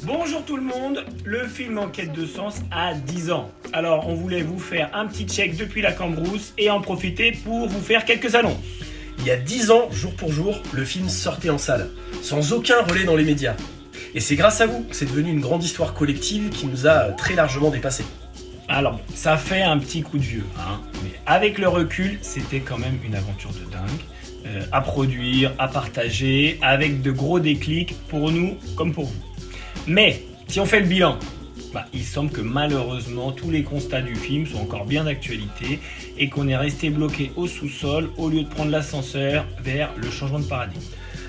Bonjour tout le monde, le film En quête de sens a 10 ans. Alors on voulait vous faire un petit check depuis la Cambrousse et en profiter pour vous faire quelques annonces. Il y a 10 ans, jour pour jour, le film sortait en salle, sans aucun relais dans les médias. Et c'est grâce à vous que c'est devenu une grande histoire collective qui nous a très largement dépassés. Alors bon, ça fait un petit coup de vieux, mais avec le recul, c'était quand même une aventure de dingue. À produire, à partager, avec de gros déclics pour nous comme pour vous. Mais si on fait le bilan, il semble que malheureusement tous les constats du film sont encore bien d'actualité et qu'on est resté bloqué au sous-sol au lieu de prendre l'ascenseur vers le changement de paradigme.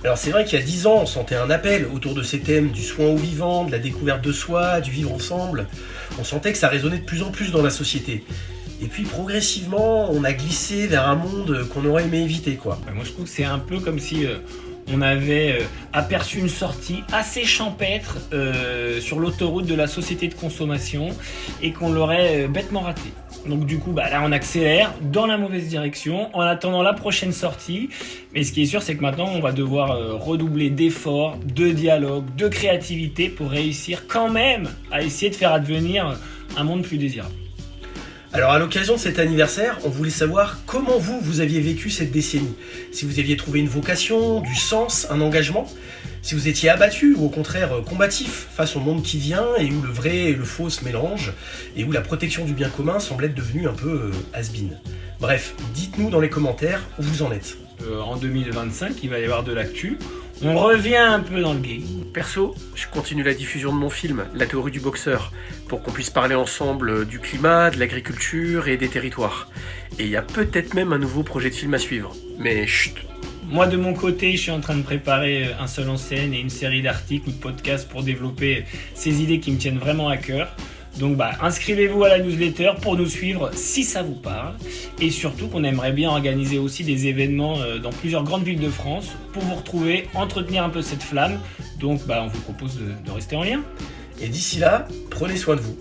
Alors c'est vrai qu'il y a 10 ans, on sentait un appel autour de ces thèmes du soin au vivant, de la découverte de soi, du vivre ensemble. On sentait que ça résonnait de plus en plus dans la société. Et puis progressivement, on a glissé vers un monde qu'on aurait aimé éviter, quoi. Moi je trouve que c'est un peu comme si on avait aperçu une sortie assez champêtre sur l'autoroute de la société de consommation et qu'on l'aurait bêtement ratée. Donc du coup, là on accélère dans la mauvaise direction en attendant la prochaine sortie. Mais ce qui est sûr, c'est que maintenant on va devoir redoubler d'efforts, de dialogue, de créativité pour réussir quand même à essayer de faire advenir un monde plus désirable. Alors à l'occasion de cet anniversaire, on voulait savoir comment vous aviez vécu cette décennie. Si vous aviez trouvé une vocation, du sens, un engagement. Si vous étiez abattu ou au contraire combatif face au monde qui vient et où le vrai et le faux se mélangent et où la protection du bien commun semble être devenue un peu has-been. Bref, dites-nous dans les commentaires où vous en êtes. En 2025, il va y avoir de l'actu. On revient un peu dans le game. Perso, je continue la diffusion de mon film, La théorie du boxeur, pour qu'on puisse parler ensemble du climat, de l'agriculture et des territoires. Et il y a peut-être même un nouveau projet de film à suivre. Mais chut. Moi de mon côté, je suis en train de préparer un seul en scène et une série d'articles ou de podcasts pour développer ces idées qui me tiennent vraiment à cœur. Donc inscrivez-vous à la newsletter pour nous suivre si ça vous parle. Et surtout qu'on aimerait bien organiser aussi des événements dans plusieurs grandes villes de France pour vous retrouver, entretenir un peu cette flamme. Donc on vous propose de rester en lien. Et d'ici là, prenez soin de vous.